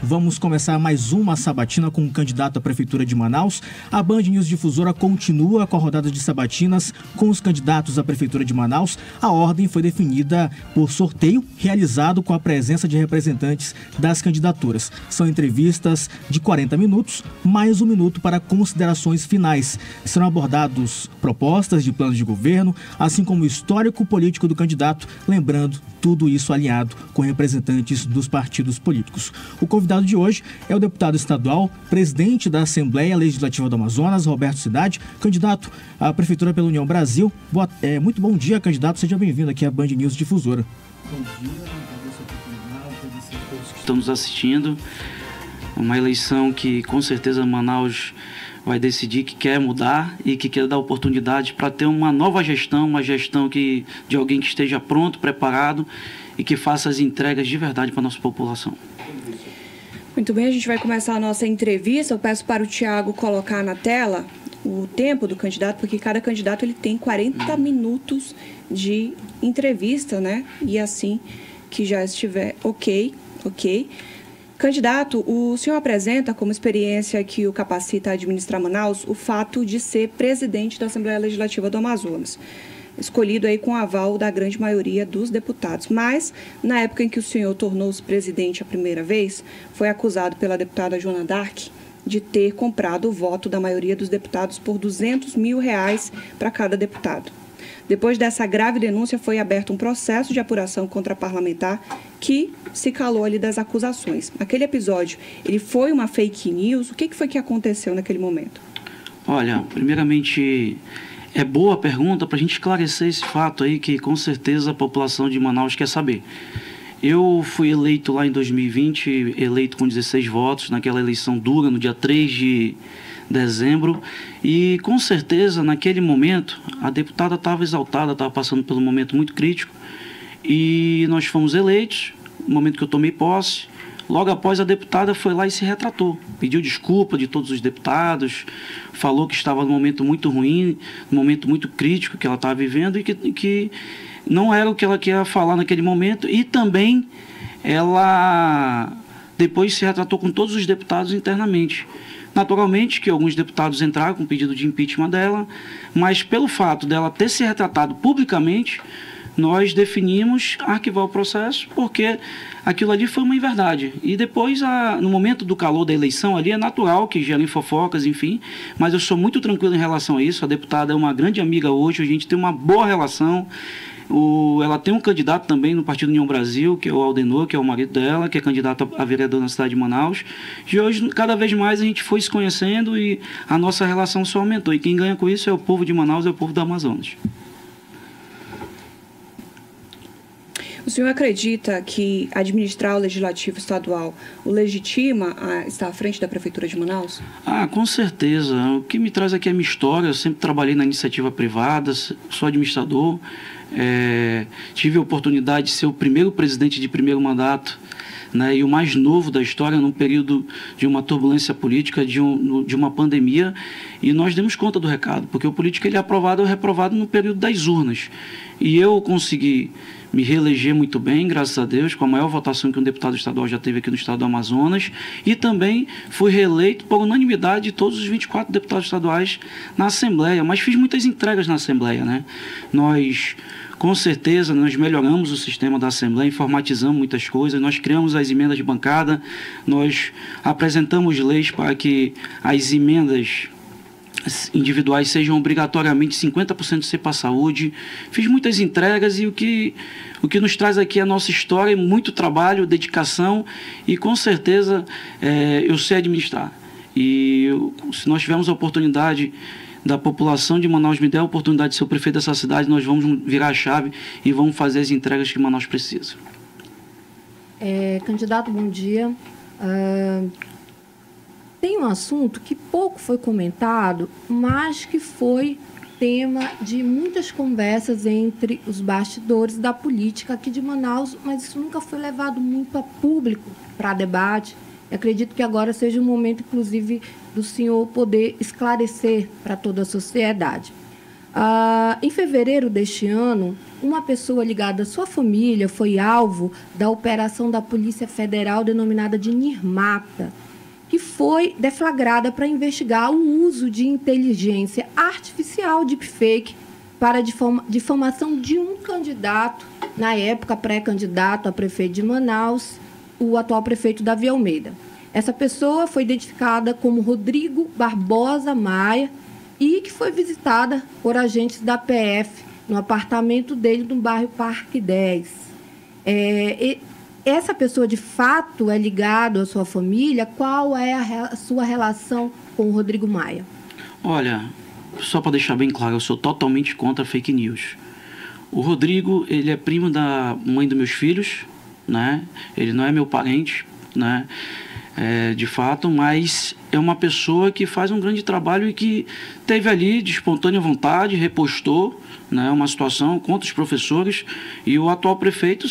Vamos começar mais uma sabatina com o candidato à Prefeitura de Manaus. A Band News Difusora continua com a rodada de sabatinas com os candidatos à Prefeitura de Manaus. A ordem foi definida por sorteio realizado com a presença de representantes das candidaturas. São entrevistas de 40 minutos, mais 1 minuto para considerações finais. Serão abordados propostas de planos de governo, assim como o histórico político do candidato, lembrando tudo isso alinhado com representantes dos partidos políticos. O convidado de hoje é o deputado estadual, presidente da Assembleia Legislativa do Amazonas, Roberto Cidade, candidato à Prefeitura pela União Brasil. Muito bom dia, candidato. Seja bem-vindo aqui à Band News Difusora. Bom dia, estamos assistindo uma eleição que com certeza Manaus vai decidir que quer mudar e que quer dar oportunidade para ter uma nova gestão, uma gestão de alguém que esteja pronto, preparado e que faça as entregas de verdade para a nossa população. Muito bem, a gente vai começar a nossa entrevista. Eu peço para o Tiago colocar na tela o tempo do candidato, porque cada candidato ele tem 40 minutos de entrevista, né? E assim que já estiver ok. Candidato, o senhor apresenta como experiência que o capacita a administrar Manaus o fato de ser presidente da Assembleia Legislativa do Amazonas, escolhido aí com o aval da grande maioria dos deputados. Mas, na época em que o senhor tornou-se presidente a primeira vez, foi acusado pela deputada Joana Dark de ter comprado o voto da maioria dos deputados por R$200 mil para cada deputado. Depois dessa grave denúncia, foi aberto um processo de apuração contra a parlamentar que se calou ali das acusações. Aquele episódio, ele foi uma fake news? O que foi que aconteceu naquele momento? Olha, primeiramente, é boa a pergunta para a gente esclarecer esse fato aí que com certeza a população de Manaus quer saber. Eu fui eleito lá em 2020, eleito com 16 votos, naquela eleição dura, no dia 3 de dezembro, e com certeza naquele momento a deputada estava exaltada, estava passando por um momento muito crítico, e nós fomos eleitos. No momento que eu tomei posse, logo após a deputada foi lá e se retratou, pediu desculpa de todos os deputados, falou que estava num momento muito ruim, num momento muito crítico que ela estava vivendo e que não era o que ela queria falar naquele momento, e também ela depois se retratou com todos os deputados internamente. Naturalmente que alguns deputados entraram com pedido de impeachment dela, mas pelo fato dela ter se retratado publicamente, nós definimos arquivar o processo, porque aquilo ali foi uma inverdade. E depois, no momento do calor da eleição ali, é natural que gerem fofocas, enfim, mas eu sou muito tranquilo em relação a isso. A deputada é uma grande amiga hoje, a gente tem uma boa relação. Ela tem um candidato também no Partido União Brasil, que é o Aldenor, que é o marido dela, que é candidato a vereador na cidade de Manaus. E hoje, cada vez mais, a gente foi se conhecendo e a nossa relação só aumentou. E quem ganha com isso é o povo de Manaus, é o povo do Amazonas. O senhor acredita que administrar o Legislativo Estadual o legitima a estar à frente da Prefeitura de Manaus? Com certeza. O que me traz aqui é a minha história. Eu sempre trabalhei na iniciativa privada, sou administrador. Tive a oportunidade de ser o primeiro presidente de primeiro mandato, né, e o mais novo da história num período de uma turbulência política, de uma pandemia, e nós demos conta do recado, porque o político ele é aprovado ou reprovado no período das urnas. E eu consegui me reeleger muito bem, graças a Deus, com a maior votação que um deputado estadual já teve aqui no estado do Amazonas, e também fui reeleito por unanimidade de todos os 24 deputados estaduais na Assembleia, mas fiz muitas entregas na Assembleia, né? Com certeza, nós melhoramos o sistema da Assembleia, informatizamos muitas coisas, nós criamos as emendas de bancada, nós apresentamos leis para que as emendas individuais sejam obrigatoriamente 50% ser para a saúde. Fiz muitas entregas e o que nos traz aqui é a nossa história, muito trabalho, dedicação e com certeza eu sei administrar. E se nós tivermos a oportunidade da população de Manaus me der a oportunidade de ser o prefeito dessa cidade, nós vamos virar a chave e vamos fazer as entregas que Manaus precisa. Candidato, bom dia. Tem um assunto que pouco foi comentado, mas que foi tema de muitas conversas entre os bastidores da política aqui de Manaus, mas isso nunca foi levado muito a público para debate. Eu acredito que agora seja o momento, inclusive, do senhor poder esclarecer para toda a sociedade. Em fevereiro deste ano, uma pessoa ligada à sua família foi alvo da operação da Polícia Federal denominada de Nirmata, que foi deflagrada para investigar o uso de inteligência artificial deepfake para difamação de um candidato, na época pré-candidato a prefeito de Manaus, o atual prefeito Davi Almeida. Essa pessoa foi identificada como Rodrigo Barbosa Maia e que foi visitada por agentes da PF no apartamento dele no bairro Parque 10. Essa pessoa, de fato, é ligada à sua família? Qual é a sua relação com o Rodrigo Maia? Olha, só para deixar bem claro, eu sou totalmente contra fake news. O Rodrigo, ele é primo da mãe dos meus filhos, né? Ele não é meu parente, né? De fato, mas é uma pessoa que faz um grande trabalho e que teve ali de espontânea vontade, repostou, né, uma situação contra os professores, e o atual prefeito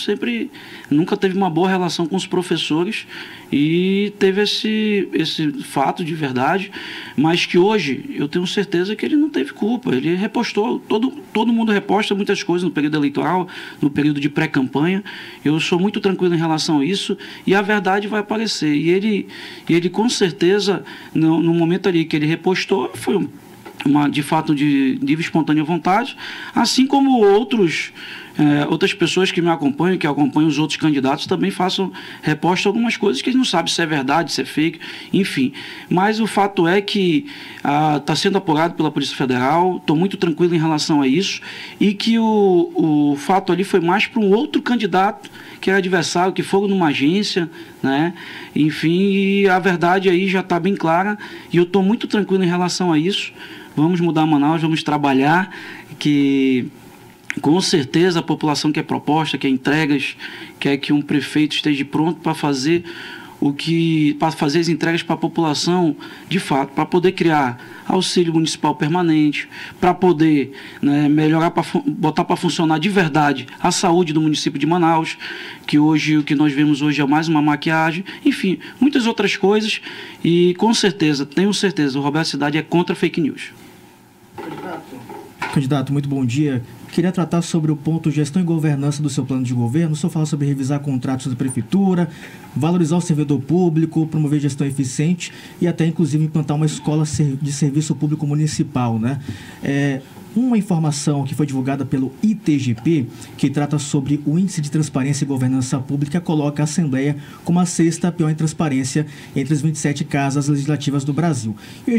nunca teve uma boa relação com os professores e teve esse fato de verdade, mas que hoje eu tenho certeza que ele não teve culpa. Ele repostou, todo mundo reposta muitas coisas no período eleitoral, no período de pré-campanha. Eu sou muito tranquilo em relação a isso e a verdade vai aparecer. E ele com certeza, no momento ali que ele repostou, foi de fato de livre e espontânea vontade, assim como outras pessoas que me acompanham, que acompanham os outros candidatos, também repostam algumas coisas que eles não sabem se é verdade, se é fake, enfim. Mas o fato é que está sendo apurado pela Polícia Federal, estou muito tranquilo em relação a isso, e que o fato ali foi mais para um outro candidato que era adversário, que foram numa agência, né? Enfim, e a verdade aí já está bem clara, e eu estou muito tranquilo em relação a isso. Vamos mudar Manaus, vamos trabalhar, que com certeza a população quer proposta, quer entregas, quer que um prefeito esteja pronto para fazer as entregas para a população, de fato, para poder criar auxílio municipal permanente, para poder, né, melhorar, botar para funcionar de verdade a saúde do município de Manaus, que hoje o que nós vemos hoje é mais uma maquiagem, enfim, muitas outras coisas, e com certeza, tenho certeza, o Roberto Cidade é contra fake news. Candidato, muito bom dia. Queria tratar sobre o ponto gestão e governança do seu plano de governo. O senhor fala sobre revisar contratos da prefeitura, valorizar o servidor público, promover gestão eficiente e até, inclusive, implantar uma escola de serviço público municipal, né? Uma informação que foi divulgada pelo ITGP, que trata sobre o Índice de Transparência e Governança Pública, coloca a Assembleia como a 6ª pior em transparência entre as 27 casas legislativas do Brasil. E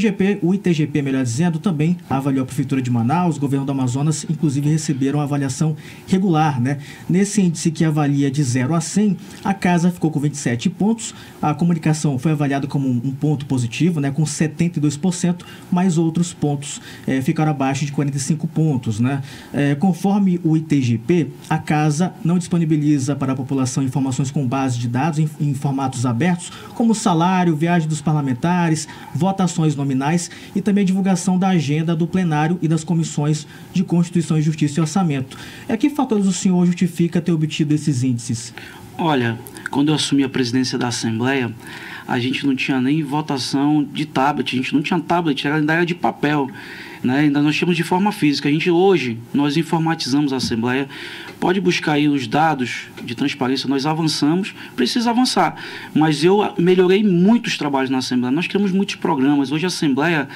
o ITGP, melhor dizendo, também avaliou a Prefeitura de Manaus, o Governo do Amazonas, inclusive receberam avaliação regular, né? Nesse índice que avalia de 0 a 100, a casa ficou com 27 pontos, a comunicação foi avaliada como um ponto positivo, né? Com 72%, mas outros pontos ficaram abaixo de 45 pontos, né? Conforme o ITGP, a casa não disponibiliza para a população informações com base de dados em formatos abertos, como salário, viagem dos parlamentares, votações nominais e também a divulgação da agenda do plenário e das comissões de Constituição e Justiça e Orçamento. Que fatores o senhor justifica ter obtido esses índices? Olha, quando eu assumi a presidência da Assembleia, a gente não tinha nem votação de tablet, a gente não tinha tablet, ainda era de papel, né? Ainda nós tínhamos de forma física. Hoje, nós informatizamos a Assembleia, pode buscar aí os dados de transparência, nós avançamos, precisa avançar, mas eu melhorei muitos trabalhos na Assembleia, nós criamos muitos programas. Hoje a Assembleia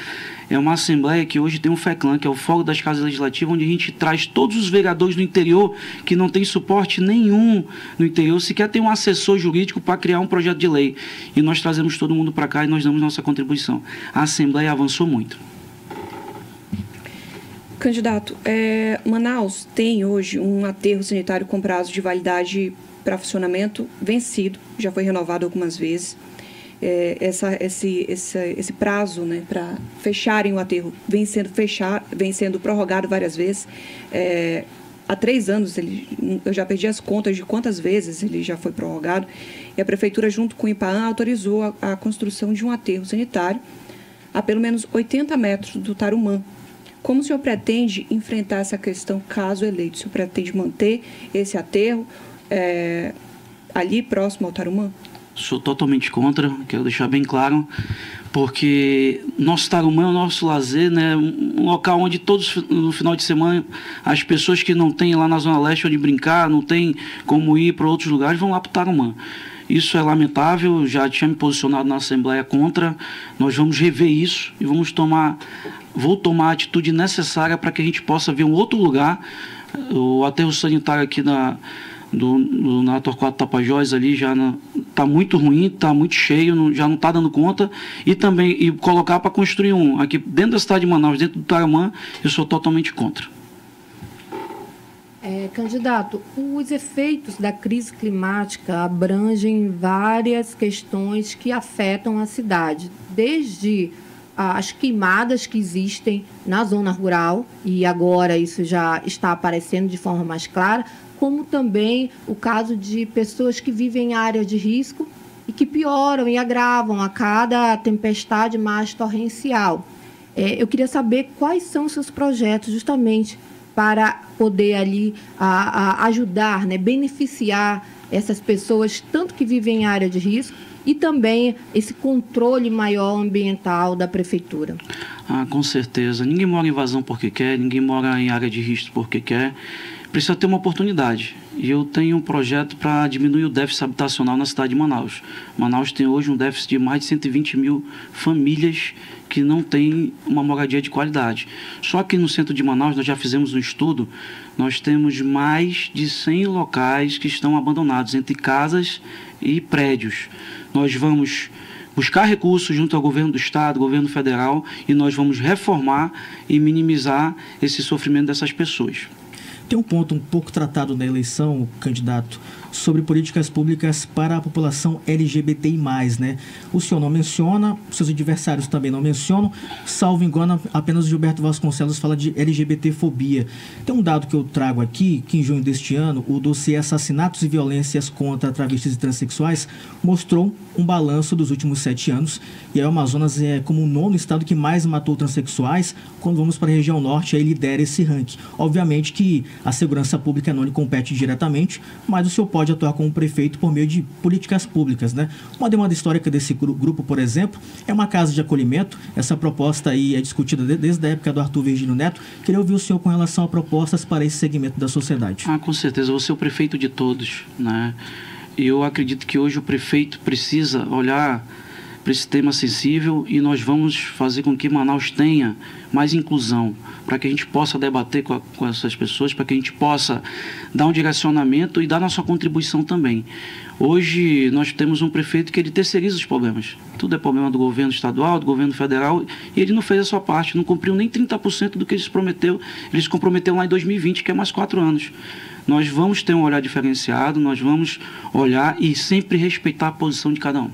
é uma Assembleia que hoje tem um FECLAN, que é o Fórum das Casas Legislativas, onde a gente traz todos os vereadores do interior que não tem suporte nenhum no interior, sequer tem um assessor jurídico para criar um projeto de lei, e nós trazemos todo mundo para cá e nós damos nossa contribuição. A Assembleia avançou muito. Candidato, Manaus tem hoje um aterro sanitário com prazo de validade para funcionamento vencido, já foi renovado algumas vezes. Esse prazo, né, para fecharem o aterro vem sendo prorrogado várias vezes. Há 3 anos, eu já perdi as contas de quantas vezes ele já foi prorrogado, e a Prefeitura, junto com o IPAAN, autorizou a construção de um aterro sanitário a pelo menos 80 metros do Tarumã. Como o senhor pretende enfrentar essa questão caso eleito? O senhor pretende manter esse aterro ali próximo ao Tarumã? sou totalmente contra, quero deixar bem claro, porque nosso Tarumã é o nosso lazer, né? Um local onde todos, no final de semana, as pessoas que não têm lá na Zona Leste onde brincar, não tem como ir para outros lugares, vão lá para o Tarumã. Isso é lamentável, já tinha me posicionado na Assembleia contra, nós vamos rever isso e vou tomar a atitude necessária para que a gente possa ver um outro lugar. O aterro sanitário aqui na Torquato Tapajós ali já está muito ruim, está muito cheio, já não está dando conta, e colocar para construir um aqui dentro da cidade de Manaus, dentro do Tarumã, eu sou totalmente contra. Candidato, os efeitos da crise climática abrangem várias questões que afetam a cidade, desde as queimadas que existem na zona rural, e agora isso já está aparecendo de forma mais clara, como também o caso de pessoas que vivem em área de risco e que pioram e agravam a cada tempestade mais torrencial. Eu queria saber quais são os seus projetos justamente para poder ali ajudar, né, beneficiar essas pessoas, tanto que vivem em área de risco, e também esse controle maior ambiental da prefeitura. Com certeza. Ninguém mora em invasão porque quer, ninguém mora em área de risco porque quer. Precisa ter uma oportunidade. E eu tenho um projeto para diminuir o déficit habitacional na cidade de Manaus. Manaus tem hoje um déficit de mais de 120 mil famílias que não têm uma moradia de qualidade. Só que no centro de Manaus, nós já fizemos um estudo, nós temos mais de 100 locais que estão abandonados, entre casas e prédios. Nós vamos buscar recursos junto ao governo do estado, governo federal, e nós vamos reformar e minimizar esse sofrimento dessas pessoas. Tem um ponto um pouco tratado na eleição, candidato, sobre políticas públicas para a população LGBTI+, né? O senhor não menciona, seus adversários também não mencionam, salvo engano, apenas o Gilberto Vasconcelos fala de LGBTfobia. Tem um dado que eu trago aqui, que em junho deste ano, o dossiê Assassinatos e Violências contra Travestis e Transsexuais mostrou um balanço dos últimos 7 anos, e aí o Amazonas é como o 9º estado que mais matou transexuais. Quando vamos para a região norte, aí lidera esse ranking. Obviamente que a segurança pública não lhe compete diretamente, mas o senhor pode atuar como prefeito por meio de políticas públicas, né? Uma demanda histórica desse grupo, por exemplo, é uma casa de acolhimento. Essa proposta aí é discutida desde a época do Arthur Virgínio Neto. Queria ouvir o senhor com relação a propostas para esse segmento da sociedade. Com certeza, vou ser o prefeito de todos, né? Eu acredito que hoje o prefeito precisa olhar para esse tema sensível, e nós vamos fazer com que Manaus tenha mais inclusão, para que a gente possa debater com essas pessoas, para que a gente possa dar um direcionamento e dar nossa contribuição também. Hoje nós temos um prefeito que ele terceiriza os problemas. Tudo é problema do governo estadual, do governo federal, e ele não fez a sua parte, não cumpriu nem 30% do que ele se comprometeu lá em 2020, que é mais 4 anos. Nós vamos ter um olhar diferenciado, nós vamos olhar e sempre respeitar a posição de cada um.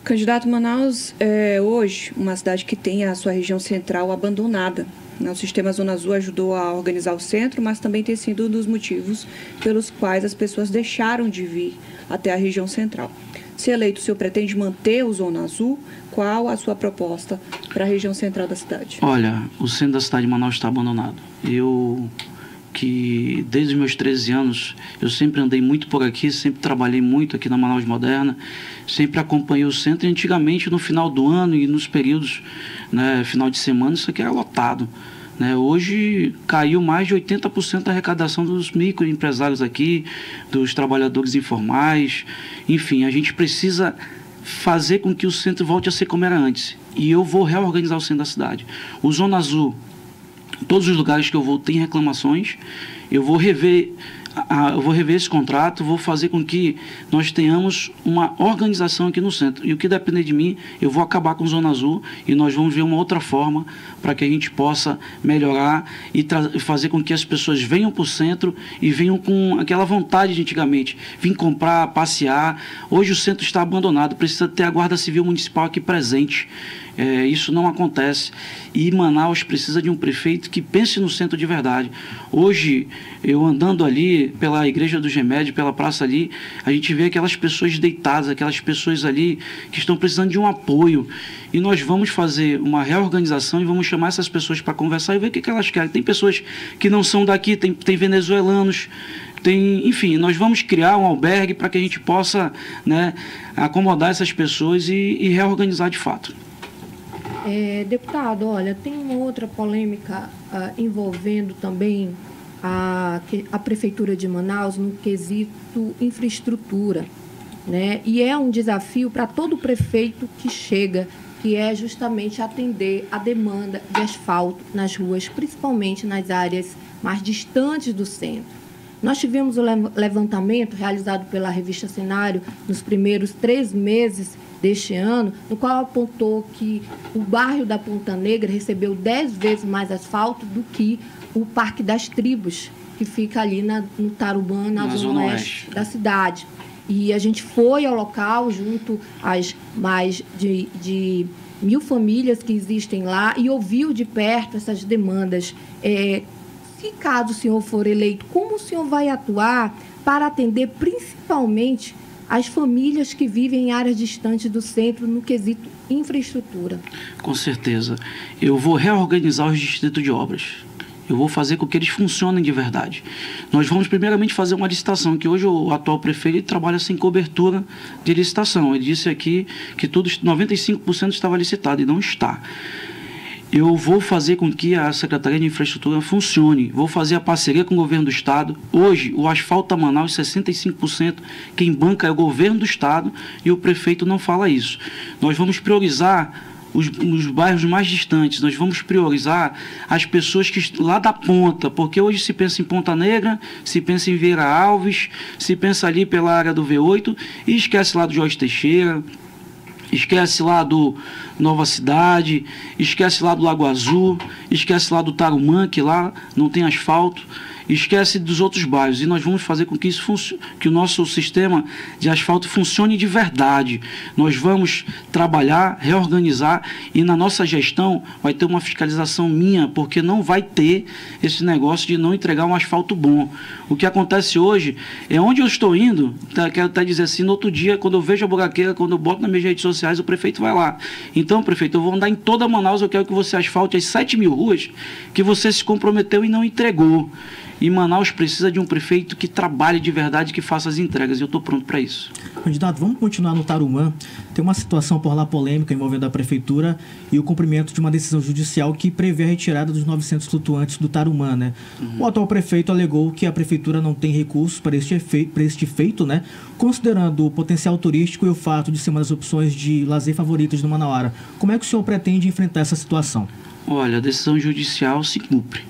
Candidato, Manaus é hoje uma cidade que tem a sua região central abandonada. O sistema Zona Azul ajudou a organizar o centro, mas também tem sido um dos motivos pelos quais as pessoas deixaram de vir até a região central. Se eleito, o senhor pretende manter o Zona Azul? Qual a sua proposta para a região central da cidade? Olha, o centro da cidade de Manaus está abandonado. Que desde os meus 13 anos eu sempre andei muito por aqui, sempre trabalhei muito aqui na Manaus Moderna, sempre acompanhei o centro, e antigamente no final do ano e nos períodos, né, final de semana, isso aqui era lotado, né? Hoje caiu mais de 80% da arrecadação dos microempresários aqui, dos trabalhadores informais. Enfim, a gente precisa fazer com que o centro volte a ser como era antes, e eu vou reorganizar o centro da cidade. O Zona Azul, todos os lugares que eu vou tem reclamações, eu vou rever esse contrato, vou fazer com que nós tenhamos uma organização aqui no centro. E o que depender de mim, eu vou acabar com a Zona Azul, e nós vamos ver uma outra forma para que a gente possa melhorar e fazer com que as pessoas venham para o centro e venham com aquela vontade de antigamente, vir comprar, passear. Hoje o centro está abandonado, precisa ter a Guarda Civil Municipal aqui presente. Isso não acontece, e Manaus precisa de um prefeito que pense no centro de verdade. Hoje, eu andando ali pela Igreja do Remédio, pela praça ali, a gente vê aquelas pessoas deitadas, aquelas pessoas ali que estão precisando de um apoio, e nós vamos fazer uma reorganização e vamos chamar essas pessoas para conversar e ver o que elas querem. Tem pessoas que não são daqui, tem venezuelanos, enfim, nós vamos criar um albergue para que a gente possa, né, acomodar essas pessoas e reorganizar de fato. Deputado, olha, tem uma outra polêmica envolvendo também a Prefeitura de Manaus no quesito infraestrutura, né? E é um desafio para todo prefeito que chega, que é justamente atender a demanda de asfalto nas ruas, principalmente nas áreas mais distantes do centro. Nós tivemos o levantamento realizado pela revista Cenário nos primeiros 3 meses deste ano, no qual apontou que o bairro da Ponta Negra recebeu 10 vezes mais asfalto do que o Parque das Tribos, que fica ali no Tarumã, na zona oeste da cidade. E a gente foi ao local junto às mais de 1.000 famílias que existem lá e ouviu de perto essas demandas. Se caso o senhor for eleito, como o senhor vai atuar para atender principalmente as famílias que vivem em áreas distantes do centro no quesito infraestrutura? Com certeza. Eu vou reorganizar os distritos de obras. Eu vou fazer com que eles funcionem de verdade. Nós vamos primeiramente fazer uma licitação, que hoje o atual prefeito trabalha sem cobertura de licitação. Ele disse aqui que 95% estava licitado e não está. Eu vou fazer com que a Secretaria de Infraestrutura funcione. Vou fazer a parceria com o governo do Estado. Hoje, o asfalto a Manaus, 65%, quem banca é o governo do Estado e o prefeito não fala isso. Nós vamos priorizar os bairros mais distantes, nós vamos priorizar as pessoas que lá da ponta, porque hoje se pensa em Ponta Negra, se pensa em Vieira Alves, se pensa ali pela área do V8 e esquece lá do Jorge Teixeira, esquece lá do Nova Cidade, esquece lá do Lago Azul, esquece lá do Tarumã, que lá não tem asfalto, esquece dos outros bairros. E nós vamos fazer com que que o nosso sistema de asfalto funcione de verdade. Nós vamos trabalhar, reorganizar e na nossa gestão vai ter uma fiscalização minha, porque não vai ter esse negócio de não entregar um asfalto bom. O que acontece hoje é onde eu estou indo, quero até dizer assim, no outro dia, quando eu vejo a buraqueira, quando eu boto nas minhas redes sociais, o prefeito vai lá. Então, prefeito, eu vou andar em toda Manaus, eu quero que você asfalte as 7.000 ruas que você se comprometeu e não entregou. E Manaus precisa de um prefeito que trabalhe de verdade, que faça as entregas. E eu estou pronto para isso. Candidato, vamos continuar no Tarumã. Tem uma situação por lá polêmica envolvendo a prefeitura e o cumprimento de uma decisão judicial que prevê a retirada dos 900 flutuantes do Tarumã, né? O atual prefeito alegou que a prefeitura não tem recursos para este feito, né? Considerando o potencial turístico e o fato de ser uma das opções de lazer favoritas do Manauara. Como é que o senhor pretende enfrentar essa situação? Olha, a decisão judicial se cumpre.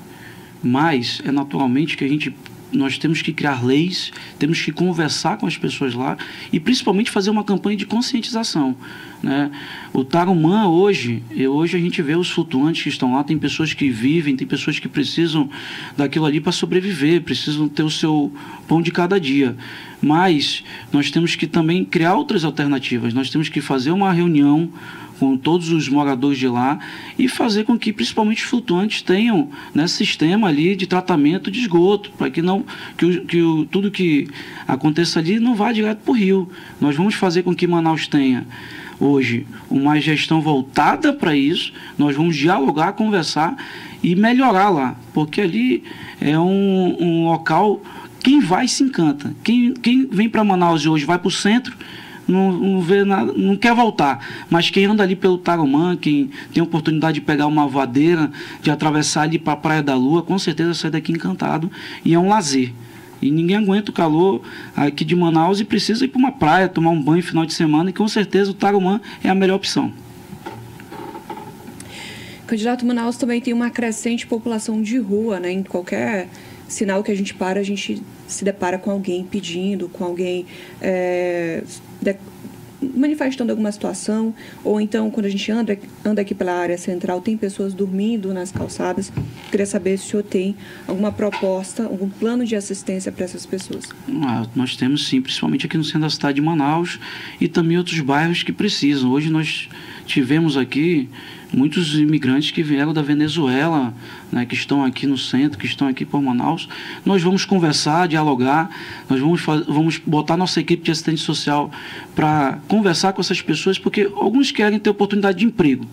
Mas é naturalmente que nós temos que criar leis, temos que conversar com as pessoas lá e principalmente fazer uma campanha de conscientização, né? O Tarumã hoje a gente vê os flutuantes que estão lá, tem pessoas que vivem, tem pessoas que precisam daquilo ali para sobreviver, precisam ter o seu pão de cada dia. Mas nós temos que também criar outras alternativas, nós temos que fazer uma reunião com todos os moradores de lá e fazer com que principalmente os flutuantes tenham, né, sistema ali de tratamento de esgoto, para que tudo que aconteça ali não vá direto para o rio. Nós vamos fazer com que Manaus tenha hoje uma gestão voltada para isso, nós vamos dialogar, conversar e melhorar lá, porque ali é um local, quem vai se encanta, quem vem para Manaus hoje vai para o centro, não vê nada, não quer voltar, mas quem anda ali pelo Tarumã, quem tem a oportunidade de pegar uma voadeira, de atravessar ali para a Praia da Lua, com certeza sai daqui encantado, e é um lazer. E ninguém aguenta o calor aqui de Manaus e precisa ir para uma praia, tomar um banho final de semana, e com certeza o Tarumã é a melhor opção. Candidato, Manaus também tem uma crescente população de rua, né? Em qualquer sinal que a gente para, a gente se depara com alguém pedindo, com alguém manifestando alguma situação, ou então quando a gente anda aqui pela área central, tem pessoas dormindo nas calçadas. Queria saber se o senhor tem alguma proposta, algum plano de assistência para essas pessoas. Nós temos sim, principalmente aqui no centro da cidade de Manaus e também outros bairros que precisam. Hoje nós tivemos aqui muitos imigrantes que vieram da Venezuela, né, que estão aqui no centro, que estão aqui por Manaus. Nós vamos conversar, dialogar, nós vamos botar nossa equipe de assistente social para conversar com essas pessoas, porque alguns querem ter oportunidade de emprego,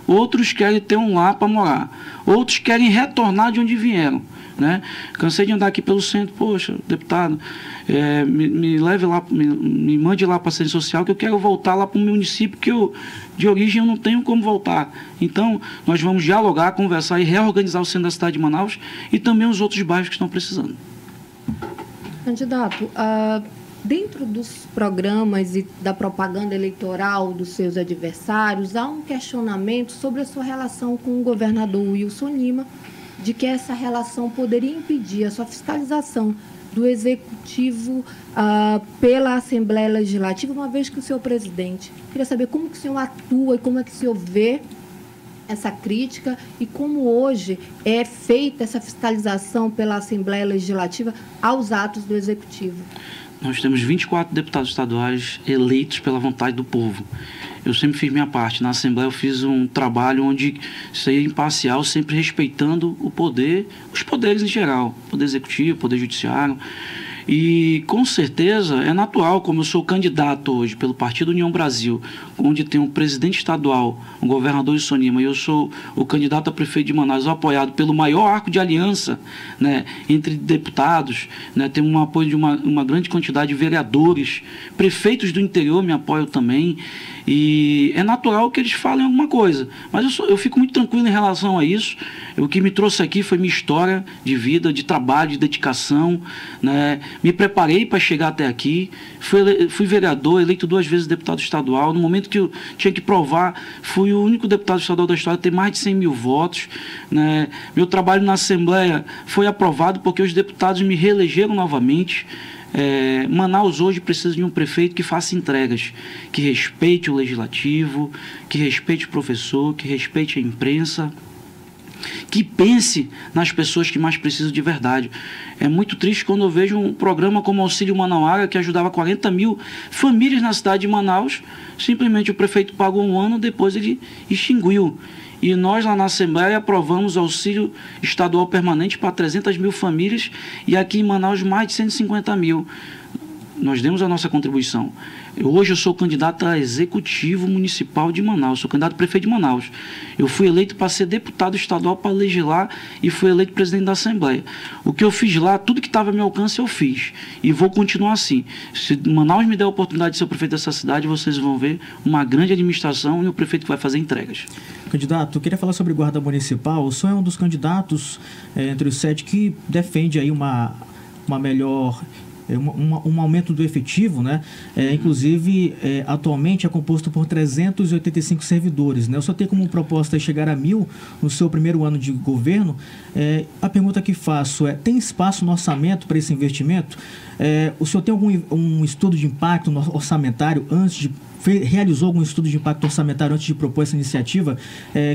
outros querem ter um lar para morar, outros querem retornar de onde vieram, né? Cansei de andar aqui pelo centro, poxa, deputado, me leve lá, me mande lá para a assistência social, que eu quero voltar lá para o meu município, que de origem eu não tenho como voltar. Então, nós vamos dialogar, conversar e reorganizar o centro da cidade de Manaus e também os outros bairros que estão precisando. Candidato, dentro dos programas e da propaganda eleitoral dos seus adversários, há um questionamento sobre a sua relação com o governador Wilson Lima, de que essa relação poderia impedir a sua fiscalização do Executivo pela Assembleia Legislativa, uma vez que o senhor presidente. Queria saber como que o senhor atua e como é que o senhor vê essa crítica e como hoje é feita essa fiscalização pela Assembleia Legislativa aos atos do Executivo. Nós temos 24 deputados estaduais eleitos pela vontade do povo. Eu sempre fiz minha parte. Na Assembleia eu fiz um trabalho onde seria imparcial, sempre respeitando o poder, os poderes em geral, poder executivo, poder judiciário. E, com certeza, é natural, como eu sou candidato hoje pelo Partido União Brasil, onde tem um presidente estadual, um governador Wilson Lima, e eu sou o candidato a prefeito de Manaus, apoiado pelo maior arco de aliança, né, entre deputados, né, tem um apoio de uma grande quantidade de vereadores, prefeitos do interior me apoiam também, e é natural que eles falem alguma coisa. Mas eu fico muito tranquilo em relação a isso. O que me trouxe aqui foi minha história de vida, de trabalho, de dedicação, né? Me preparei para chegar até aqui. Fui vereador, eleito 2 vezes deputado estadual. No momento que eu tinha que provar, fui o único deputado estadual da história a ter mais de 100 mil votos, né? Meu trabalho na Assembleia foi aprovado porque os deputados me reelegeram novamente. Manaus hoje precisa de um prefeito que faça entregas, que respeite o legislativo, que respeite o professor, que respeite a imprensa, que pense nas pessoas que mais precisam de verdade. É muito triste quando eu vejo um programa como Auxílio Manauara, que ajudava 40 mil famílias na cidade de Manaus, simplesmente o prefeito pagou um ano, depois ele extinguiu. E nós lá na Assembleia aprovamos auxílio estadual permanente para 300 mil famílias e aqui em Manaus mais de 150 mil. Nós demos a nossa contribuição. Hoje eu sou candidato a executivo municipal de Manaus, sou candidato a prefeito de Manaus. Eu fui eleito para ser deputado estadual para legislar e fui eleito presidente da Assembleia. O que eu fiz lá, tudo que estava ao meu alcance eu fiz. E vou continuar assim. Se Manaus me der a oportunidade de ser o prefeito dessa cidade, vocês vão ver uma grande administração e o prefeito que vai fazer entregas. Candidato, eu queria falar sobre guarda municipal. O senhor é um dos candidatos entre os 7 que defende aí uma melhor... Um aumento do efetivo, né? Inclusive, atualmente é composto por 385 servidores, né? O senhor tem como proposta chegar a 1.000 no seu primeiro ano de governo. A pergunta que faço tem espaço no orçamento para esse investimento? O senhor tem algum estudo de impacto orçamentário antes de... realizou algum estudo de impacto orçamentário antes de propor essa iniciativa?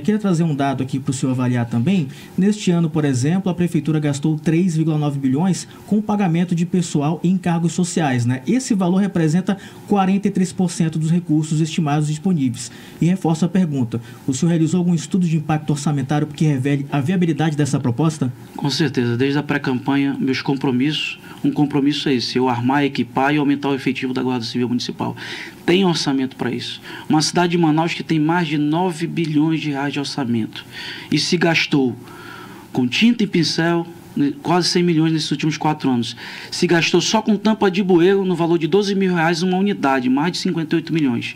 Queria trazer um dado aqui para o senhor avaliar também. Neste ano, por exemplo, a Prefeitura gastou 3,9 bilhões com o pagamento de pessoal em cargos sociais, né? Esse valor representa 43% dos recursos estimados disponíveis. E reforço a pergunta, o senhor realizou algum estudo de impacto orçamentário que revele a viabilidade dessa proposta? Com certeza, desde a pré-campanha, meus compromissos, um compromisso é esse, eu armar, equipar e aumentar o efetivo da Guarda Civil Municipal. Tem orçamento para isso. Uma cidade de Manaus que tem mais de 9 bilhões de reais de orçamento. E se gastou com tinta e pincel, quase 100 milhões nesses últimos 4 anos. Se gastou só com tampa de bueiro no valor de 12 mil reais uma unidade, mais de 58 milhões.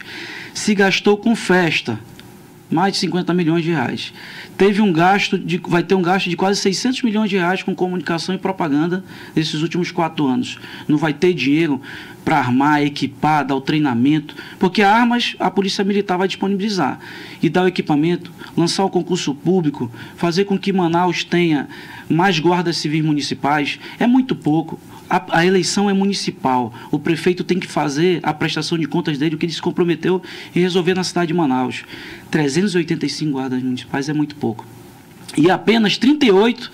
Se gastou com festa, mais de 50 milhões de reais. Vai ter um gasto de quase 600 milhões de reais com comunicação e propaganda nesses últimos 4 anos. Não vai ter dinheiro para armar, equipar, dar o treinamento, porque armas a Polícia Militar vai disponibilizar. E dar o equipamento, lançar o concurso público, fazer com que Manaus tenha mais guardas civis municipais, é muito pouco. A eleição é municipal. O prefeito tem que fazer a prestação de contas dele, o que ele se comprometeu em resolver na cidade de Manaus. 385 guardas municipais é muito pouco. E apenas 38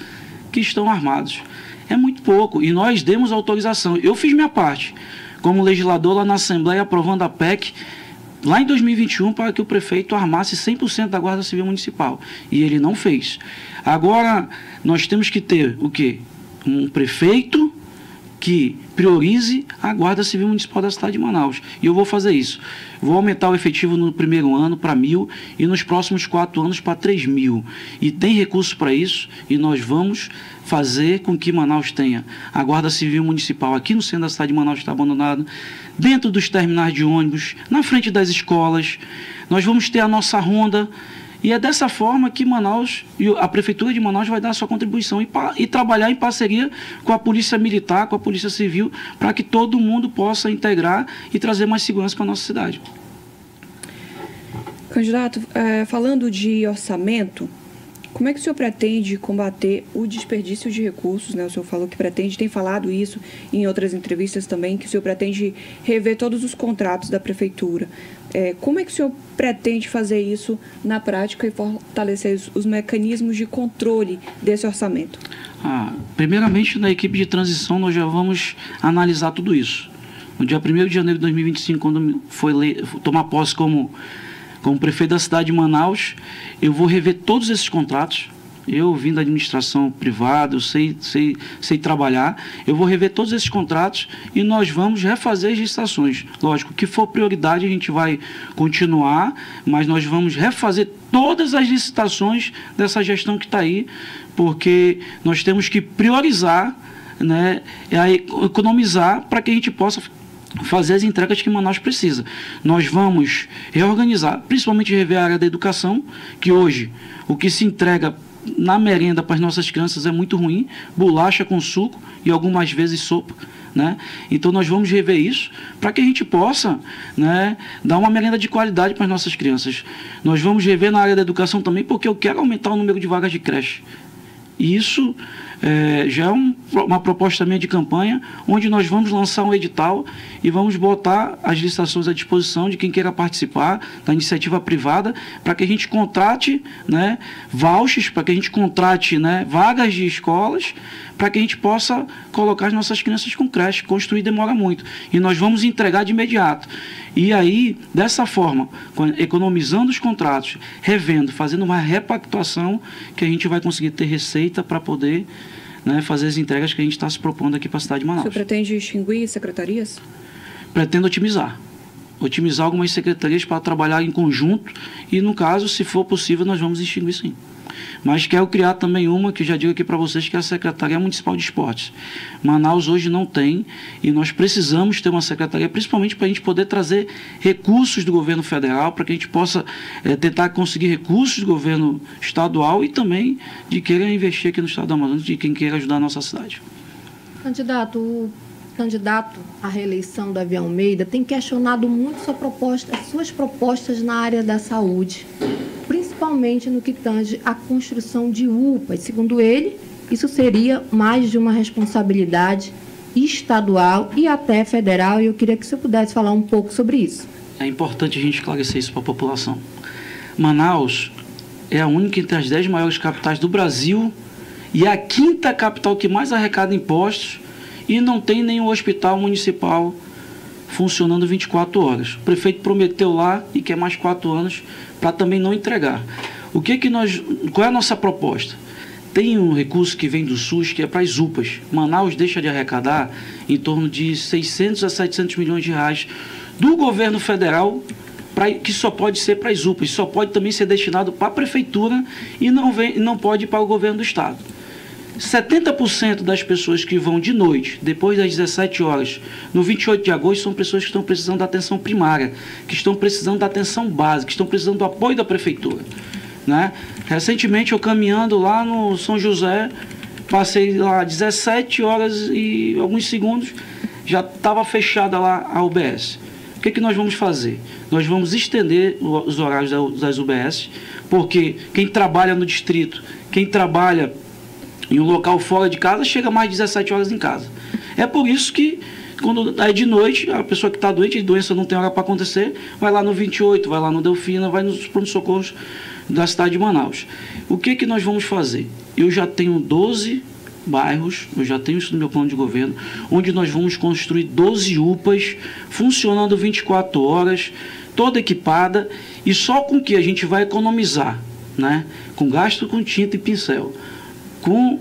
que estão armados. É muito pouco. E nós demos autorização. Eu fiz minha parte, como legislador lá na Assembleia, aprovando a PEC, lá em 2021, para que o prefeito armasse 100% da Guarda Civil Municipal. E ele não fez. Agora, nós temos que ter o quê? Um prefeito que priorize a Guarda Civil Municipal da cidade de Manaus. E eu vou fazer isso. Vou aumentar o efetivo no primeiro ano para 1.000 e nos próximos 4 anos para 3.000. E tem recurso para isso e nós vamos fazer com que Manaus tenha a Guarda Civil Municipal aqui no centro da cidade de Manaus, que está abandonada, dentro dos terminais de ônibus, na frente das escolas. Nós vamos ter a nossa ronda. E é dessa forma que Manaus, a Prefeitura de Manaus vai dar a sua contribuição e trabalhar em parceria com a Polícia Militar, com a Polícia Civil, para que todo mundo possa integrar e trazer mais segurança para a nossa cidade. Candidato, falando de orçamento, como é que o senhor pretende combater o desperdício de recursos, né? O senhor falou que pretende, tem falado isso em outras entrevistas também, que o senhor pretende rever todos os contratos da Prefeitura. Como é que o senhor pretende fazer isso na prática e fortalecer os mecanismos de controle desse orçamento? Primeiramente, na equipe de transição, nós já vamos analisar tudo isso. No dia 1º de janeiro de 2025, quando foi tomar posse como prefeito da cidade de Manaus, eu vou rever todos esses contratos. Eu vim da administração privada, eu sei trabalhar. Eu vou rever todos esses contratos e nós vamos refazer as licitações. Lógico, o que for prioridade a gente vai continuar, mas nós vamos refazer todas as licitações dessa gestão que está aí, porque nós temos que priorizar, né, economizar para que a gente possa fazer as entregas que Manaus precisa. Nós vamos reorganizar, principalmente rever a área da educação, que hoje o que se entrega na merenda para as nossas crianças é muito ruim, bolacha com suco e algumas vezes sopa, né? Então nós vamos rever isso para que a gente possa, né, dar uma merenda de qualidade para as nossas crianças. Nós vamos rever na área da educação também, porque eu quero aumentar o número de vagas de creche. E isso já é uma proposta minha de campanha, onde nós vamos lançar um edital e vamos botar as licitações à disposição de quem queira participar da iniciativa privada, para que a gente contrate, né, vouchers, para que a gente contrate, né, vagas de escolas, para que a gente possa colocar as nossas crianças com creche. Construir demora muito. E nós vamos entregar de imediato. E aí, dessa forma, economizando os contratos, revendo, fazendo uma repactuação, que a gente vai conseguir ter receita para poder, né, fazer as entregas que a gente está se propondo aqui para a cidade de Manaus. O senhor pretende extinguir secretarias? Pretendo otimizar. Otimizar algumas secretarias para trabalhar em conjunto e, no caso, se for possível, nós vamos extinguir sim. Mas quero criar também uma, que eu já digo aqui para vocês, que é a Secretaria Municipal de Esportes. Manaus hoje não tem e nós precisamos ter uma secretaria, principalmente para a gente poder trazer recursos do governo federal, para que a gente possa tentar conseguir recursos do governo estadual e também de querer investir aqui no estado do Amazonas, de quem queira ajudar a nossa cidade. Candidato, o candidato à reeleição, Davi Almeida, tem questionado muito suas propostas na área da saúde, principalmente no que tange à construção de UPAs. Segundo ele, isso seria mais de uma responsabilidade estadual e até federal, e eu queria que o senhor pudesse falar um pouco sobre isso. É importante a gente esclarecer isso para a população. Manaus é a única entre as 10 maiores capitais do Brasil e a 5ª capital que mais arrecada impostos e não tem nenhum hospital municipal funcionando 24 horas. O prefeito prometeu lá e quer mais 4 anos para também não entregar. Qual é a nossa proposta? Tem um recurso que vem do SUS, que é para as UPAs. Manaus deixa de arrecadar em torno de 600 a 700 milhões de reais do governo federal, que só pode ser para as UPAs, só pode também ser destinado para a prefeitura e não pode ir para o governo do estado. 70% das pessoas que vão de noite, depois das 17 horas, no 28 de agosto, são pessoas que estão precisando da atenção primária, que estão precisando da atenção básica, que estão precisando do apoio da prefeitura, né? Recentemente, eu caminhando lá no São José, passei lá 17 horas e alguns segundos, já estava fechada lá a UBS. O que nós vamos fazer? Nós vamos estender os horários das UBS, porque quem trabalha no distrito, quem trabalha em um local fora de casa, chega mais de 17 horas em casa. É por isso que, quando é de noite, a pessoa que está doente, a doença não tem hora para acontecer, vai lá no 28, vai lá no Delfina, vai nos pronto-socorros da cidade de Manaus. O que nós vamos fazer? Eu já tenho 12 bairros, eu já tenho isso no meu plano de governo, onde nós vamos construir 12 UPAs, funcionando 24 horas, toda equipada, e só com que a gente vai economizar, né? Com gasto com tinta e pincel, com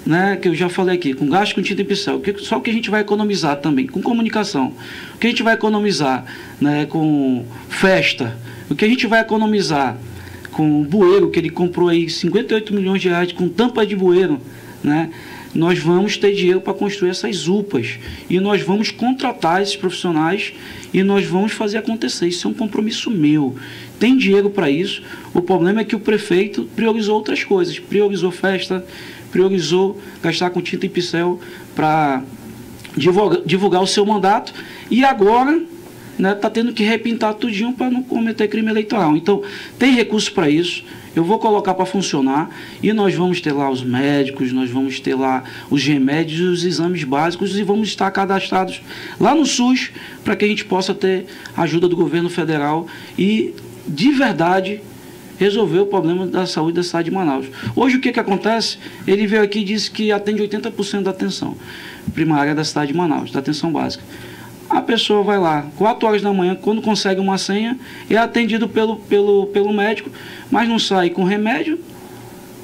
né, que eu já falei aqui, com gasto com tinta e pincel, só o que a gente vai economizar também, com comunicação, o que a gente vai economizar, né, com festa, o que a gente vai economizar com bueiro, que ele comprou aí 58 milhões de reais com tampa de bueiro, né, nós vamos ter dinheiro para construir essas UPAs e nós vamos contratar esses profissionais e nós vamos fazer acontecer. Isso é um compromisso meu. Tem dinheiro para isso. O problema é que o prefeito priorizou outras coisas, priorizou festa, priorizou gastar com tinta e pincel para divulgar o seu mandato e agora está tendo que repintar tudinho para não cometer crime eleitoral. Então, tem recurso para isso, eu vou colocar para funcionar e nós vamos ter lá os médicos, nós vamos ter lá os remédios e os exames básicos e vamos estar cadastrados lá no SUS para que a gente possa ter ajuda do governo federal e, de verdade, resolver o problema da saúde da cidade de Manaus. Hoje, o que acontece? Ele veio aqui e disse que atende 80% da atenção primária da cidade de Manaus, da atenção básica. A pessoa vai lá, 4 horas da manhã, quando consegue uma senha, é atendido pelo médico, mas não sai com remédio,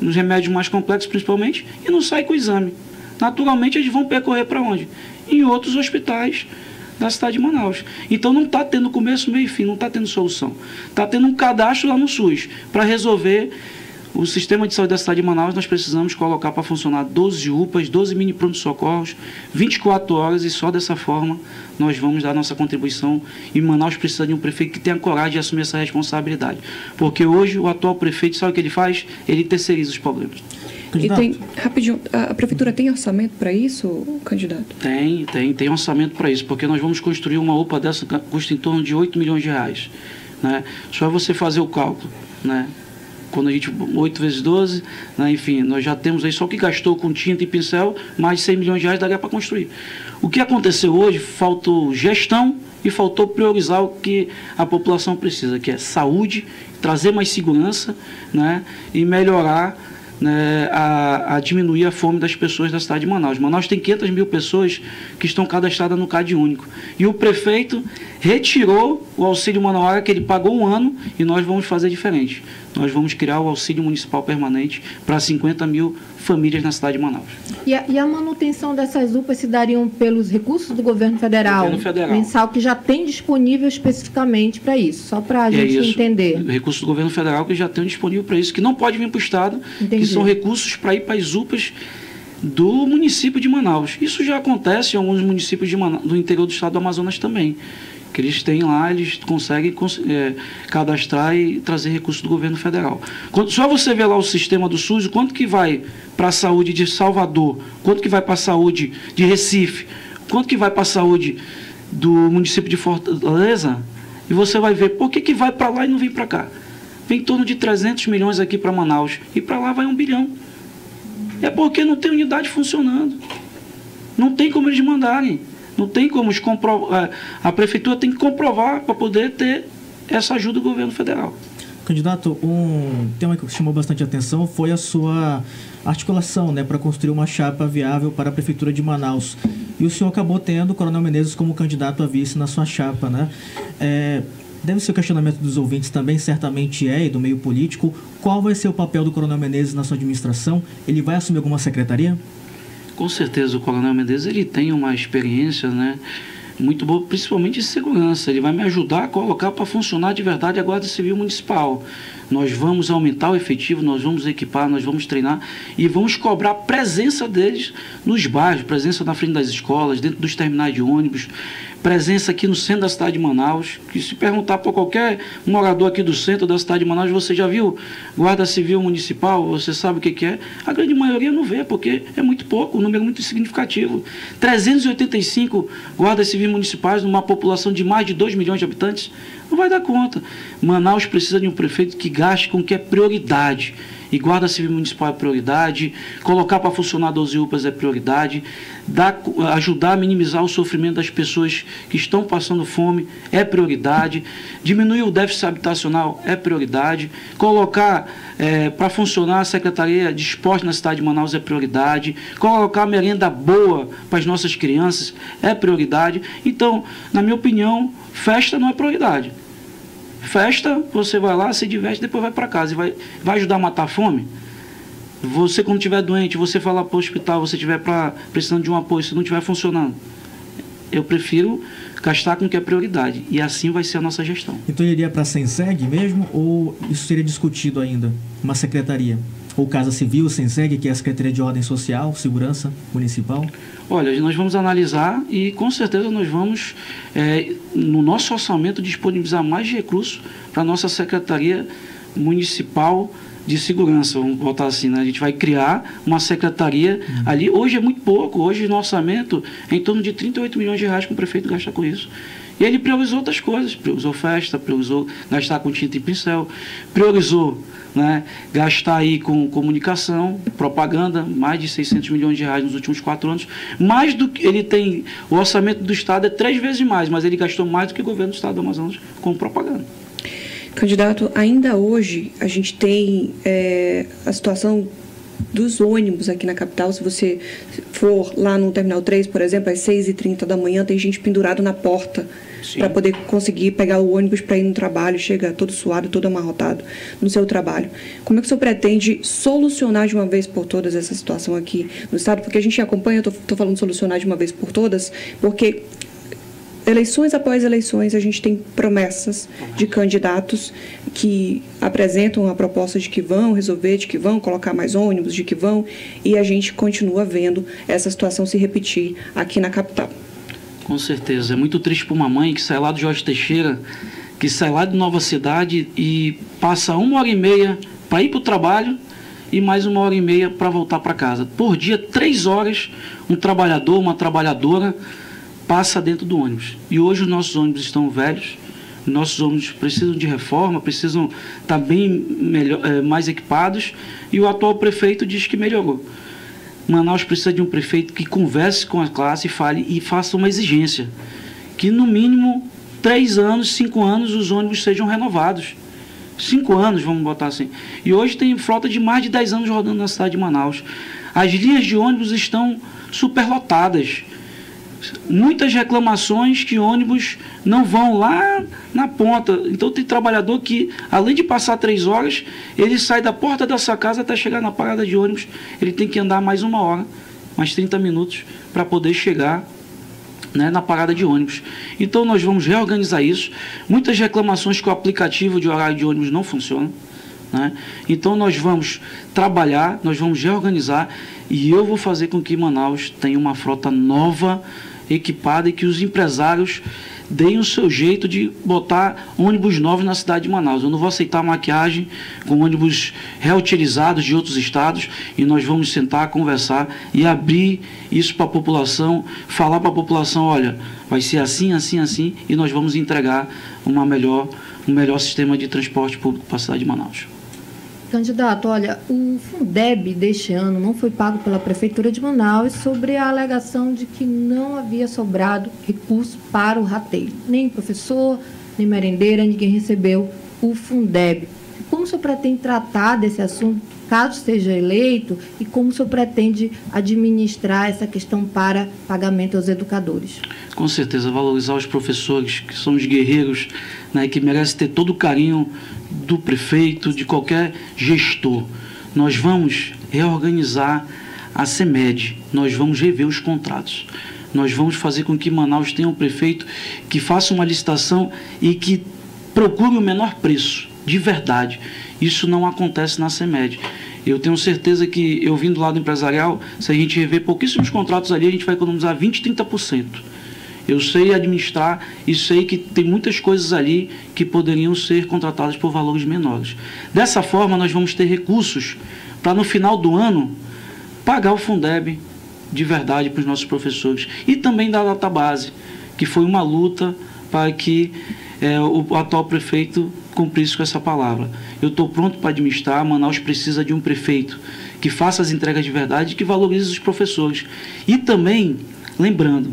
nos remédios mais complexos principalmente, e não sai com exame. Naturalmente, eles vão percorrer para onde? Em outros hospitais da cidade de Manaus. Então, não está tendo começo, meio e fim, não está tendo solução. Está tendo um cadastro lá no SUS para resolver o sistema de saúde da cidade de Manaus. Nós precisamos colocar para funcionar 12 UPAs, 12 mini pronto-socorros, 24 horas e só dessa forma nós vamos dar nossa contribuição. E Manaus precisa de um prefeito que tenha coragem de assumir essa responsabilidade. Porque hoje o atual prefeito, sabe o que ele faz? Ele terceiriza os problemas. E rapidinho, a prefeitura tem orçamento para isso, candidato? Tem orçamento para isso, porque nós vamos construir uma UPA dessa que custa em torno de 8 milhões de reais. Né? Só você fazer o cálculo, né? Quando a gente, 8 vezes 12, né, enfim, nós já temos aí só o que gastou com tinta e pincel, mais de 100 milhões de reais daria para construir. O que aconteceu hoje, faltou gestão e faltou priorizar o que a população precisa, que é saúde, trazer mais segurança, né, e melhorar, né, a diminuir a fome das pessoas da cidade de Manaus. Manaus tem 500 mil pessoas que estão cadastradas no CAD único. E o prefeito retirou o auxílio manual que ele pagou um ano e nós vamos fazer diferente. Nós vamos criar o auxílio municipal permanente para 50 mil famílias na cidade de Manaus. E a manutenção dessas UPAs se dariam pelos recursos do governo federal? Governo federal. Mensal, que já tem disponível especificamente para isso, só para a gente entender. Recursos do governo federal que já tem disponível para isso, que não pode vir para o Estado, que são recursos para ir para as UPAs do município de Manaus. Isso já acontece em alguns municípios do interior do estado do Amazonas também, que eles têm lá, eles conseguem cadastrar e trazer recursos do governo federal. Só você ver lá o sistema do SUS, quanto que vai para a saúde de Salvador, quanto que vai para a saúde de Recife, quanto que vai para a saúde do município de Fortaleza, e você vai ver por que vai para lá e não vem para cá. Vem em torno de 300 milhões aqui para Manaus, e para lá vai 1 bilhão. É porque não tem unidade funcionando. Não tem como eles mandarem. Não tem como a prefeitura tem que comprovar para poder ter essa ajuda do governo federal. Candidato, um tema que chamou bastante atenção foi a sua articulação, né, para construir uma chapa viável para a prefeitura de Manaus. E o senhor acabou tendo o Coronel Menezes como candidato a vice na sua chapa, né? Deve ser o questionamento dos ouvintes também, certamente e do meio político. Qual vai ser o papel do Coronel Menezes na sua administração? Ele vai assumir alguma secretaria? Com certeza, o Coronel Menezes ele tem uma experiência, né, muito boa, principalmente de segurança. Ele vai me ajudar a colocar para funcionar de verdade a Guarda Civil Municipal. Nós vamos aumentar o efetivo, nós vamos equipar, nós vamos treinar e vamos cobrar a presença deles nos bairros, presença na frente das escolas, dentro dos terminais de ônibus, presença aqui no centro da cidade de Manaus, que se perguntar para qualquer morador aqui do centro da cidade de Manaus, você já viu Guarda Civil Municipal, você sabe o que é? A grande maioria não vê, porque é muito pouco, um número muito significativo. 385 guardas civis municipais numa população de mais de 2 milhões de habitantes, não vai dar conta. Manaus precisa de um prefeito que gaste com o que é prioridade. E Guarda Civil Municipal é prioridade, colocar para funcionar 12 UPAs é prioridade, ajudar a minimizar o sofrimento das pessoas que estão passando fome é prioridade, diminuir o déficit habitacional é prioridade, colocar para funcionar a Secretaria de Esporte na cidade de Manaus é prioridade, colocar merenda boa para as nossas crianças é prioridade. Então, na minha opinião, festa não é prioridade. Festa, você vai lá, se diverte, depois vai para casa e vai ajudar a matar a fome. Você, quando estiver doente, você falar para o hospital, você estiver precisando de um apoio, se não estiver funcionando, eu prefiro gastar com o que é prioridade. E assim vai ser a nossa gestão. Então ele iria para a Senseg mesmo, ou isso seria discutido ainda? Uma secretaria? Ou Casa Civil, Senseg, que é a Secretaria de Ordem Social, Segurança Municipal? Olha, nós vamos analisar e com certeza nós vamos, no nosso orçamento, disponibilizar mais recursos para a nossa Secretaria Municipal de Segurança, vamos botar assim, né? A gente vai criar uma secretaria ali. Hoje é muito pouco, hoje no orçamento é em torno de 38 milhões de reais que o prefeito gasta com isso. E ele priorizou outras coisas, priorizou festa, priorizou gastar com tinta e pincel, priorizou, né, gastar aí com comunicação, propaganda, mais de 600 milhões de reais nos últimos 4 anos, mais do que ele tem, o orçamento do Estado é 3 vezes mais, mas ele gastou mais do que o governo do Estado do Amazonas com propaganda. Candidato, ainda hoje a gente tem a situação dos ônibus aqui na capital. Se você for lá no Terminal 3, por exemplo, às 6h30 da manhã, tem gente pendurado na porta para poder conseguir pegar o ônibus para ir no trabalho, chega todo suado, todo amarrotado no seu trabalho. Como é que o senhor pretende solucionar de uma vez por todas essa situação aqui no Estado? Porque a gente acompanha, eu estou falando solucionar de uma vez por todas, porque eleições após eleições, a gente tem promessas de candidatos que apresentam a proposta de que vão resolver, de que vão colocar mais ônibus, de que vão, e a gente continua vendo essa situação se repetir aqui na capital. Com certeza. É muito triste para uma mãe que sai lá do Jorge Teixeira, que sai lá de Nova Cidade e passa 1h30 para ir para o trabalho e mais 1h30 para voltar para casa. Por dia, 3 horas, um trabalhador, uma trabalhadora passa dentro do ônibus. E hoje os nossos ônibus estão velhos, nossos ônibus precisam de reforma, precisam estar bem mais equipados, e o atual prefeito diz que melhorou. Manaus precisa de um prefeito que converse com a classe e fale e faça uma exigência, que no mínimo 3 anos, 5 anos os ônibus sejam renovados. 5 anos, vamos botar assim. E hoje tem frota de mais de 10 anos rodando na cidade de Manaus. As linhas de ônibus estão superlotadas. Muitas reclamações que ônibus não vão lá na ponta. Então tem trabalhador que, além de passar 3 horas, ele sai da porta da sua casa até chegar na parada de ônibus. Ele tem que andar mais 1 hora, mais 30 minutos para poder chegar, né, na parada de ônibus. Então nós vamos reorganizar isso. Muitas reclamações que o aplicativo de horário de ônibus não funciona, né? Então nós vamos trabalhar, nós vamos reorganizar, e eu vou fazer com que Manaus tenha uma frota nova, equipada, e que os empresários deem o seu jeito de botar ônibus novos na cidade de Manaus. Eu não vou aceitar maquiagem com ônibus reutilizados de outros estados, e nós vamos sentar, conversar e abrir isso para a população, falar para a população, olha, vai ser assim, assim, assim, e nós vamos entregar um melhor sistema de transporte público para a cidade de Manaus. Candidato, olha, o Fundeb deste ano não foi pago pela Prefeitura de Manaus sobre a alegação de que não havia sobrado recurso para o rateio. Nem professor, nem merendeira, ninguém recebeu o Fundeb. Como o senhor pretende tratar desse assunto, caso seja eleito, e como o senhor pretende administrar essa questão para pagamento aos educadores? Com certeza, valorizar os professores, que são os guerreiros, né, que merecem ter todo o carinho do prefeito, de qualquer gestor. Nós vamos reorganizar a CEMED, nós vamos rever os contratos. Nós vamos fazer com que Manaus tenha um prefeito que faça uma licitação e que procure o menor preço, de verdade. Isso não acontece na CEMED. Eu tenho certeza que, eu vindo do lado empresarial, se a gente rever pouquíssimos contratos ali, a gente vai economizar 20%, 30%. Eu sei administrar e sei que tem muitas coisas ali que poderiam ser contratadas por valores menores. Dessa forma, nós vamos ter recursos para, no final do ano, pagar o Fundeb de verdade para os nossos professores. E também da database, que foi uma luta para que o atual prefeito cumprisse com essa palavra. Eu estou pronto para administrar. Manaus precisa de um prefeito que faça as entregas de verdade e que valorize os professores. E também, lembrando,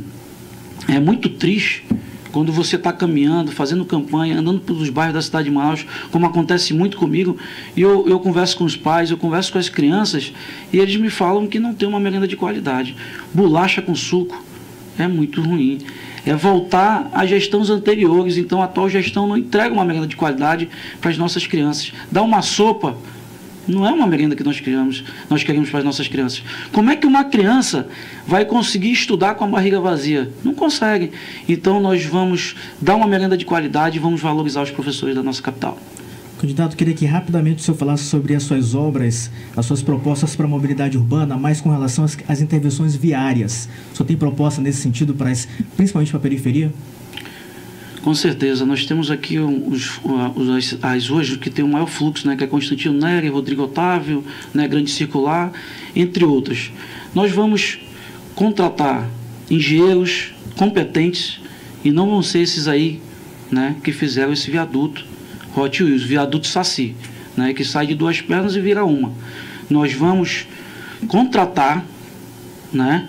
é muito triste quando você está caminhando, fazendo campanha, andando pelos bairros da cidade de Manaus, como acontece muito comigo, e eu converso com os pais, eu converso com as crianças, e eles me falam que não tem uma merenda de qualidade. Bolacha com suco é muito ruim. É voltar às gestões anteriores. Então a atual gestão não entrega uma merenda de qualidade para as nossas crianças. Dá uma sopa Não é uma merenda que nós queremos para as nossas crianças. Como é que uma criança vai conseguir estudar com a barriga vazia? Não consegue. Então, nós vamos dar uma merenda de qualidade e vamos valorizar os professores da nossa capital. Candidato, queria que rapidamente o senhor falasse sobre as suas obras, as suas propostas para a mobilidade urbana, mais com relação às intervenções viárias. O senhor tem proposta nesse sentido, principalmente para a periferia? Com certeza, nós temos aqui as ruas que tem o maior fluxo, né, que é Constantino Nery, Rodrigo Otávio, né, Grande Circular, entre outras. Nós vamos contratar engenheiros competentes e não vão ser esses aí, né, que fizeram esse viaduto Hot Wheels, viaduto Saci, né, que sai de 2 pernas e vira uma. Nós vamos contratar, né,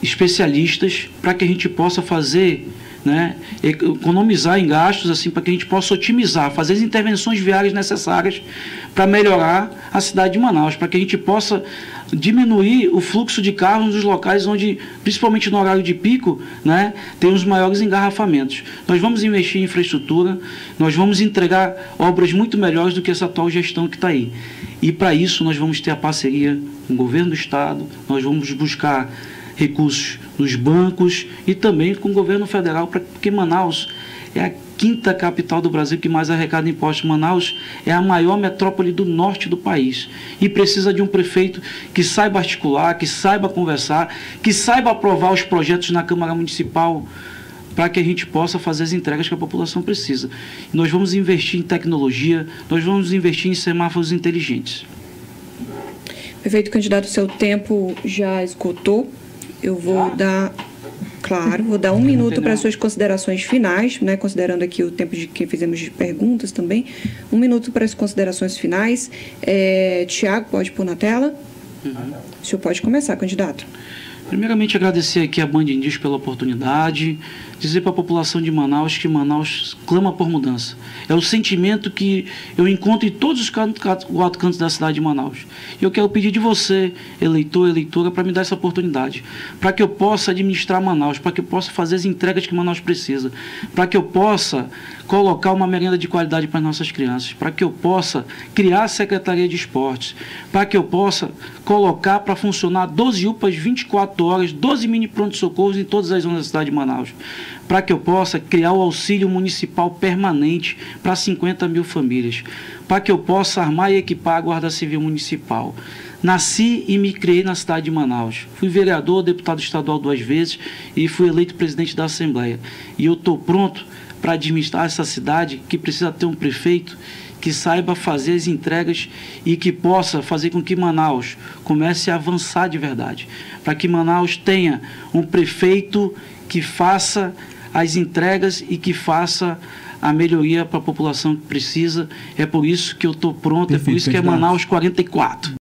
especialistas para que a gente possa fazer, né, economizar em gastos, assim, para que a gente possa otimizar, fazer as intervenções viárias necessárias para melhorar a cidade de Manaus, para que a gente possa diminuir o fluxo de carros nos locais onde, principalmente no horário de pico, né, tem os maiores engarrafamentos. Nós vamos investir em infraestrutura, nós vamos entregar obras muito melhores do que essa atual gestão que está aí. E para isso nós vamos ter a parceria com o governo do estado, nós vamos buscar recursos nos bancos e também com o governo federal, porque Manaus é a 5ª capital do Brasil que mais arrecada impostos. Manaus é a maior metrópole do norte do país e precisa de um prefeito que saiba articular, que saiba conversar, que saiba aprovar os projetos na Câmara Municipal para que a gente possa fazer as entregas que a população precisa. Nós vamos investir em tecnologia, nós vamos investir em semáforos inteligentes. Prefeito candidato, seu tempo já esgotou. Eu vou dar, claro, vou dar 1 minuto para as suas considerações finais, né, considerando aqui o tempo de que fizemos de perguntas também. 1 minuto para as considerações finais. Tiago, pode pôr na tela? O senhor pode começar, candidato. Primeiramente, agradecer aqui a Band News pela oportunidade, dizer para a população de Manaus que Manaus clama por mudança. É o sentimento que eu encontro em todos os 4 cantos da cidade de Manaus. E eu quero pedir de você, eleitor, eleitora, para me dar essa oportunidade, para que eu possa administrar Manaus, para que eu possa fazer as entregas que Manaus precisa, para que eu possa colocar uma merenda de qualidade para as nossas crianças, para que eu possa criar a Secretaria de Esportes, para que eu possa colocar para funcionar 12 UPAs 24 horas, 12 mini pronto-socorros em todas as zonas da cidade de Manaus, para que eu possa criar o auxílio municipal permanente para 50 mil famílias, para que eu possa armar e equipar a Guarda Civil Municipal. Nasci e me criei na cidade de Manaus. Fui vereador, deputado estadual 2 vezes e fui eleito presidente da Assembleia. E eu estou pronto para administrar essa cidade, que precisa ter um prefeito que saiba fazer as entregas e que possa fazer com que Manaus comece a avançar de verdade. Para que Manaus tenha um prefeito que faça as entregas e que faça a melhoria para a população que precisa. É por isso que eu estou pronto, perfeito, é por isso que é Manaus 44.